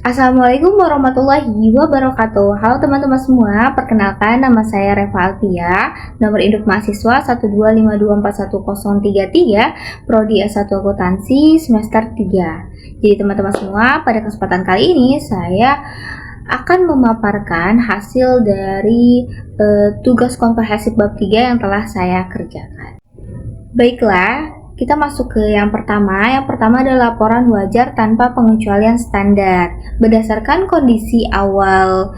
Assalamualaikum warahmatullahi wabarakatuh. Halo teman-teman semua, perkenalkan nama saya Reva Alfia, nomor induk mahasiswa 125241033, Prodi S1 Akuntansi semester 3. Jadi teman-teman semua, pada kesempatan kali ini saya akan memaparkan hasil dari tugas komprehensif bab 3 yang telah saya kerjakan. Baiklah, kita masuk ke yang pertama. Yang pertama adalah laporan wajar tanpa pengecualian standar. Berdasarkan kondisi awal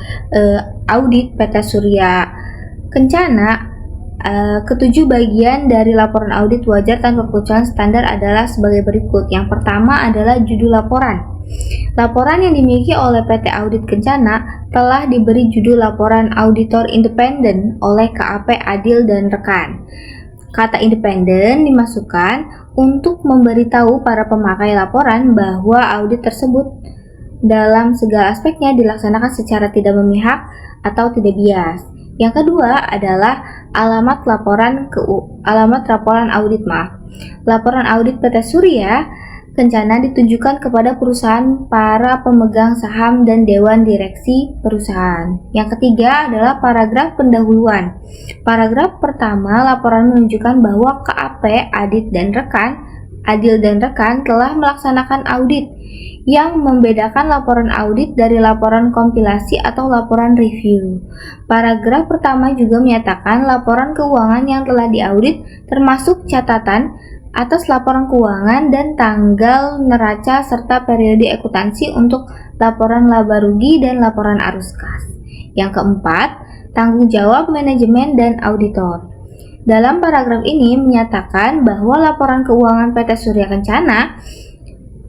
audit PT Surya Kencana, ketujuh bagian dari laporan audit wajar tanpa pengecualian standar adalah sebagai berikut. Yang pertama adalah judul laporan. Laporan yang dimiliki oleh PT Audit Kencana telah diberi judul laporan auditor independen oleh KAP Adil dan rekan. Kata independen dimasukkan untuk memberitahu para pemakai laporan bahwa audit tersebut dalam segala aspeknya dilaksanakan secara tidak memihak atau tidak bias. Yang kedua adalah alamat laporan audit. Laporan audit PT Surya Kencana ditujukan kepada perusahaan, para pemegang saham, dan dewan direksi perusahaan. Yang ketiga adalah paragraf pendahuluan. Paragraf pertama, laporan menunjukkan bahwa KAP Adil dan rekan telah melaksanakan audit yang membedakan laporan audit dari laporan kompilasi atau laporan review. Paragraf pertama juga menyatakan laporan keuangan yang telah diaudit termasuk catatan atas laporan keuangan dan tanggal neraca serta periode akuntansi untuk laporan laba rugi dan laporan arus kas. Yang keempat, tanggung jawab manajemen dan auditor. Dalam paragraf ini menyatakan bahwa laporan keuangan PT Surya Kencana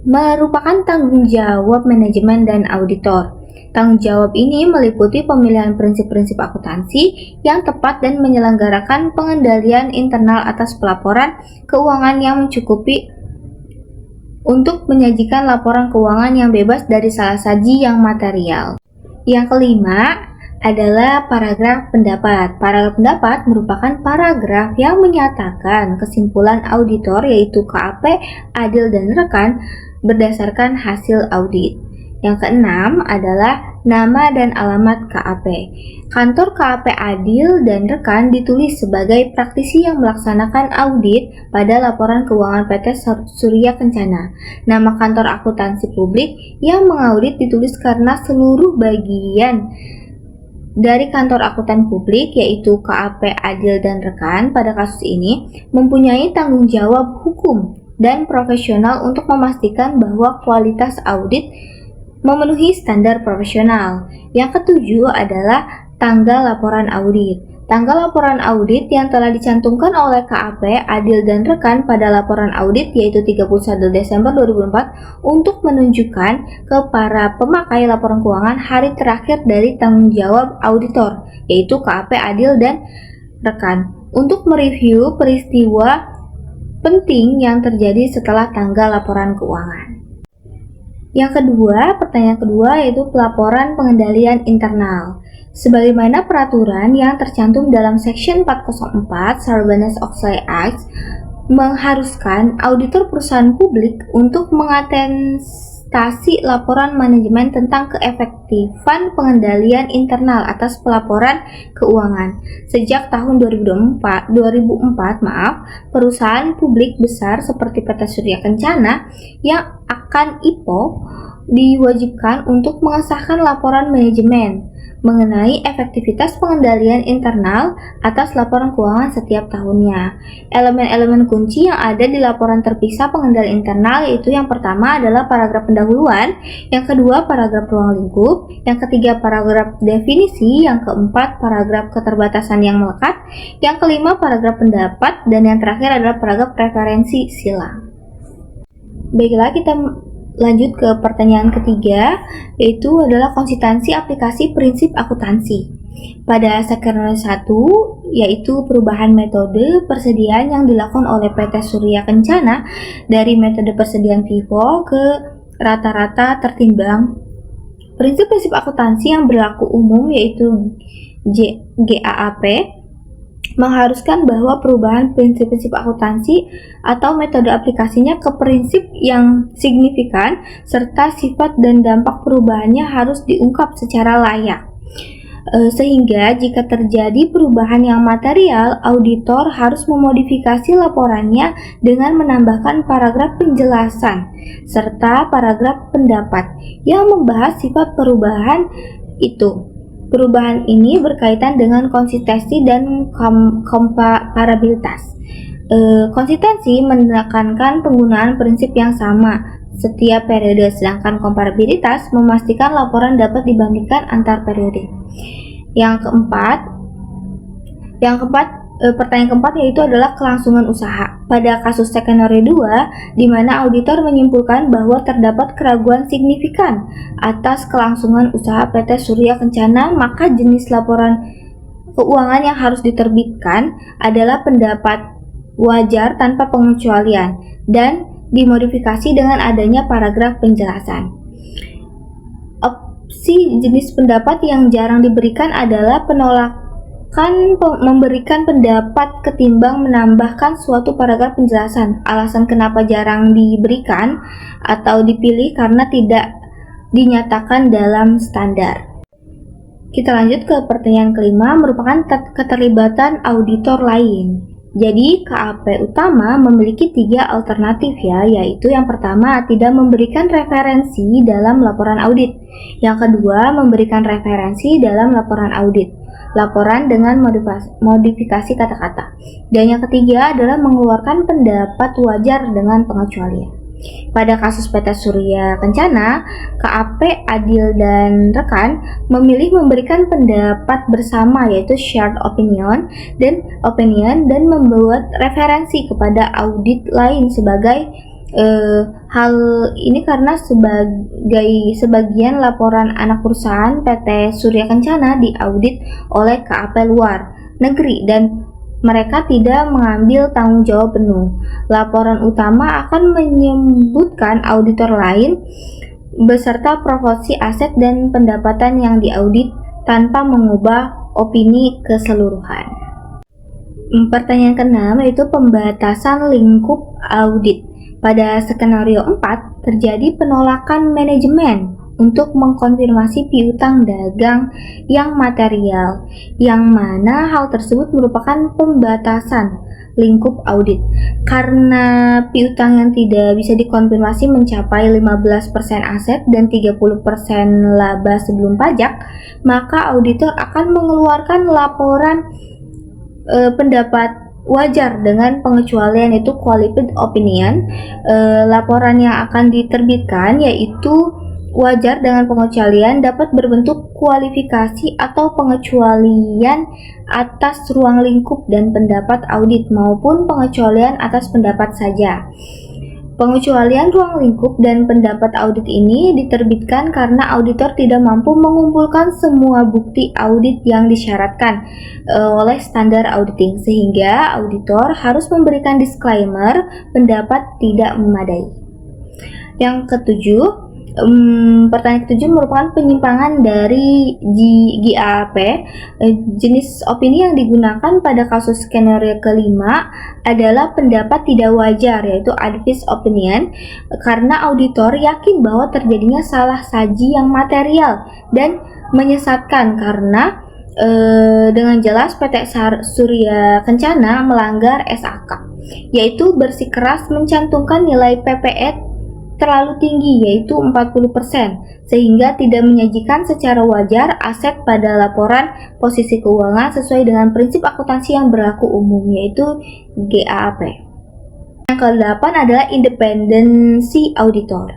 merupakan tanggung jawab manajemen dan auditor. Tanggung jawab ini meliputi pemilihan prinsip-prinsip akuntansi yang tepat dan menyelenggarakan pengendalian internal atas pelaporan keuangan yang mencukupi untuk menyajikan laporan keuangan yang bebas dari salah saji yang material. Yang kelima adalah paragraf pendapat. Paragraf pendapat merupakan paragraf yang menyatakan kesimpulan auditor yaitu KAP Adil dan rekan berdasarkan hasil audit. Yang keenam adalah nama dan alamat KAP. Kantor KAP Adil dan rekan ditulis sebagai praktisi yang melaksanakan audit pada laporan keuangan PT Surya Kencana. Nama kantor akuntansi publik yang mengaudit ditulis karena seluruh bagian dari kantor akuntan publik yaitu KAP Adil dan rekan pada kasus ini mempunyai tanggung jawab hukum dan profesional untuk memastikan bahwa kualitas audit memenuhi standar profesional. Yang ketujuh adalah tanggal laporan audit. Tanggal laporan audit yang telah dicantumkan oleh KAP Adil dan rekan pada laporan audit yaitu 31 Desember 2004 untuk menunjukkan ke para pemakai laporan keuangan hari terakhir dari tanggung jawab auditor yaitu KAP Adil dan rekan untuk mereview peristiwa penting yang terjadi setelah tanggal laporan keuangan. Yang kedua, pertanyaan kedua yaitu pelaporan pengendalian internal. Sebagaimana peraturan yang tercantum dalam Section 404 Sarbanes-Oxley Act mengharuskan auditor perusahaan publik untuk mengatestasi laporan manajemen tentang keefektifan pengendalian internal atas pelaporan keuangan. Sejak tahun 2004, perusahaan publik besar seperti PT Surya Kencana yang akan IPO diwajibkan untuk mengesahkan laporan manajemen mengenai efektivitas pengendalian internal atas laporan keuangan setiap tahunnya. Elemen-elemen kunci yang ada di laporan terpisah pengendalian internal yaitu yang pertama adalah paragraf pendahuluan, yang kedua paragraf ruang lingkup, yang ketiga paragraf definisi, yang keempat paragraf keterbatasan yang melekat, yang kelima paragraf pendapat, dan yang terakhir adalah paragraf referensi silang. Baiklah, kita lanjut ke pertanyaan ketiga, yaitu adalah konsistensi aplikasi prinsip akuntansi. Pada Sekernas 1, yaitu perubahan metode persediaan yang dilakukan oleh PT Surya Kencana dari metode persediaan FIFO ke rata-rata tertimbang. Prinsip-prinsip akuntansi yang berlaku umum yaitu GAAP mengharuskan bahwa perubahan prinsip-prinsip akuntansi atau metode aplikasinya ke prinsip yang signifikan serta sifat dan dampak perubahannya harus diungkap secara layak. Sehingga jika terjadi perubahan yang material, auditor harus memodifikasi laporannya dengan menambahkan paragraf penjelasan serta paragraf pendapat yang membahas sifat perubahan itu. Perubahan ini berkaitan dengan konsistensi dan komparabilitas. Konsistensi menekankan penggunaan prinsip yang sama setiap periode, sedangkan komparabilitas memastikan laporan dapat dibandingkan antar periode. Yang keempat, pertanyaan keempat yaitu adalah kelangsungan usaha. Pada kasus skenario 2, di mana auditor menyimpulkan bahwa terdapat keraguan signifikan atas kelangsungan usaha PT Surya Kencana, maka jenis laporan keuangan yang harus diterbitkan adalah pendapat wajar tanpa pengecualian dan dimodifikasi dengan adanya paragraf penjelasan. Opsi jenis pendapat yang jarang diberikan adalah penolakan memberikan pendapat ketimbang menambahkan suatu paragraf penjelasan. Alasan kenapa jarang diberikan atau dipilih karena tidak dinyatakan dalam standar. Kita lanjut ke pertanyaan kelima, merupakan keterlibatan auditor lain. Jadi KAP utama memiliki 3 alternatif yaitu yang pertama tidak memberikan referensi dalam laporan audit, yang kedua memberikan referensi dalam laporan audit, laporan dengan modifikasi kata-kata, dan yang ketiga adalah mengeluarkan pendapat wajar dengan pengecualian. Pada kasus PT Surya Kencana, KAP Adil dan rekan memilih memberikan pendapat bersama yaitu shared opinion dan membuat referensi kepada audit lain sebagai hal ini karena sebagian laporan anak perusahaan PT Surya Kencana diaudit oleh KAP luar negeri dan mereka tidak mengambil tanggung jawab penuh. Laporan utama akan menyebutkan auditor lain beserta proporsi aset dan pendapatan yang diaudit tanpa mengubah opini keseluruhan. Pertanyaan ke-6 yaitu pembatasan lingkup audit. Pada skenario 4 terjadi penolakan manajemen untuk mengkonfirmasi piutang dagang yang material, yang mana hal tersebut merupakan pembatasan lingkup audit. Karena piutang yang tidak bisa dikonfirmasi mencapai 15% aset dan 30% laba sebelum pajak, maka auditor akan mengeluarkan laporan pendapat wajar dengan pengecualian yaitu qualified opinion. Laporan yang akan diterbitkan yaitu wajar dengan pengecualian dapat berbentuk kualifikasi atau pengecualian atas ruang lingkup dan pendapat audit maupun pengecualian atas pendapat saja. Pengecualian ruang lingkup dan pendapat audit ini diterbitkan karena auditor tidak mampu mengumpulkan semua bukti audit yang disyaratkan oleh standar auditing, sehingga auditor harus memberikan disclaimer pendapat tidak memadai. Yang ketujuh, pertanyaan ketujuh merupakan penyimpangan dari GAAP. Jenis opini yang digunakan pada kasus skenario kelima adalah pendapat tidak wajar yaitu advice opinion karena auditor yakin bahwa terjadinya salah saji yang material dan menyesatkan karena dengan jelas PT Surya Kencana melanggar SAK yaitu bersikeras mencantumkan nilai PPE terlalu tinggi yaitu 40% sehingga tidak menyajikan secara wajar aset pada laporan posisi keuangan sesuai dengan prinsip akuntansi yang berlaku umum yaitu GAAP. Yang ke-8 adalah independensi auditor.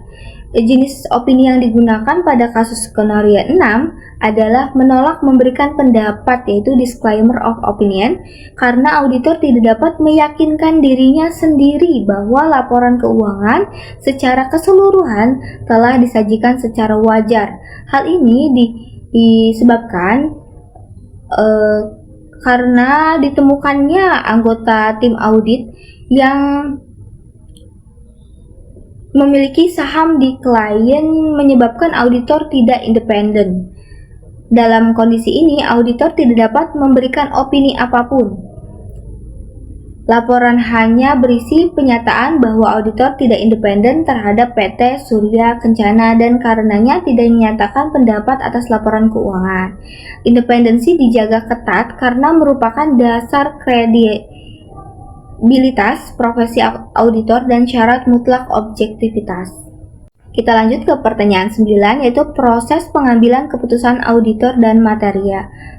Jenis opini yang digunakan pada kasus skenario 6 adalah menolak memberikan pendapat yaitu disclaimer of opinion karena auditor tidak dapat meyakinkan dirinya sendiri bahwa laporan keuangan secara keseluruhan telah disajikan secara wajar. Hal ini disebabkan karena ditemukannya anggota tim audit yang memiliki saham di klien menyebabkan auditor tidak independen. Dalam kondisi ini, auditor tidak dapat memberikan opini apapun. Laporan hanya berisi penyataan bahwa auditor tidak independen terhadap PT Surya Kencana dan karenanya tidak menyatakan pendapat atas laporan keuangan. Independensi dijaga ketat karena merupakan dasar kredibilitas profesi auditor dan syarat mutlak objektivitas. Kita lanjut ke pertanyaan 9, yaitu proses pengambilan keputusan auditor dan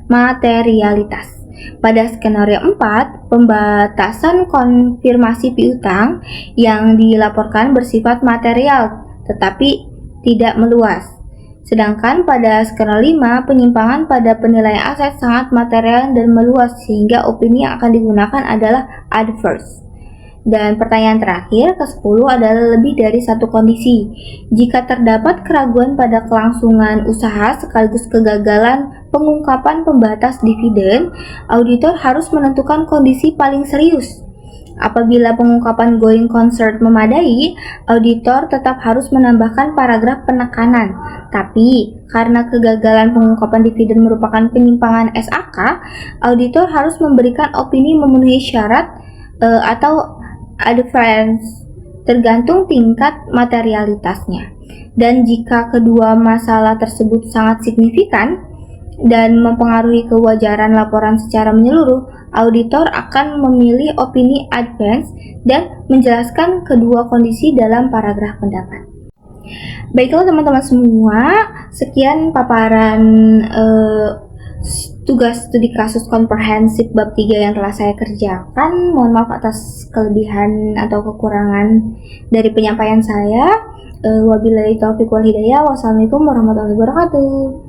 materialitas. Pada skenario 4, pembatasan konfirmasi piutang yang dilaporkan bersifat material tetapi tidak meluas. Sedangkan pada skenario 5, penyimpangan pada penilaian aset sangat material dan meluas sehingga opini yang akan digunakan adalah adverse. Dan pertanyaan terakhir ke-10 adalah lebih dari satu kondisi. Jika terdapat keraguan pada kelangsungan usaha sekaligus kegagalan pengungkapan pembatas dividen, auditor harus menentukan kondisi paling serius. Apabila pengungkapan going concern memadai, auditor tetap harus menambahkan paragraf penekanan. Tapi, karena kegagalan pengungkapan dividen merupakan penyimpangan SAK, auditor harus memberikan opini memenuhi syarat atau advance tergantung tingkat materialitasnya. Dan jika kedua masalah tersebut sangat signifikan dan mempengaruhi kewajaran laporan secara menyeluruh, auditor akan memilih opini advance dan menjelaskan kedua kondisi dalam paragraf pendapat. Baiklah teman-teman semua, sekian paparan tugas studi kasus komprehensif bab 3 yang telah saya kerjakan. Mohon maaf atas kelebihan atau kekurangan dari penyampaian saya. Wabillahi taufiq wal hidayah. Wassalamualaikum warahmatullahi wabarakatuh.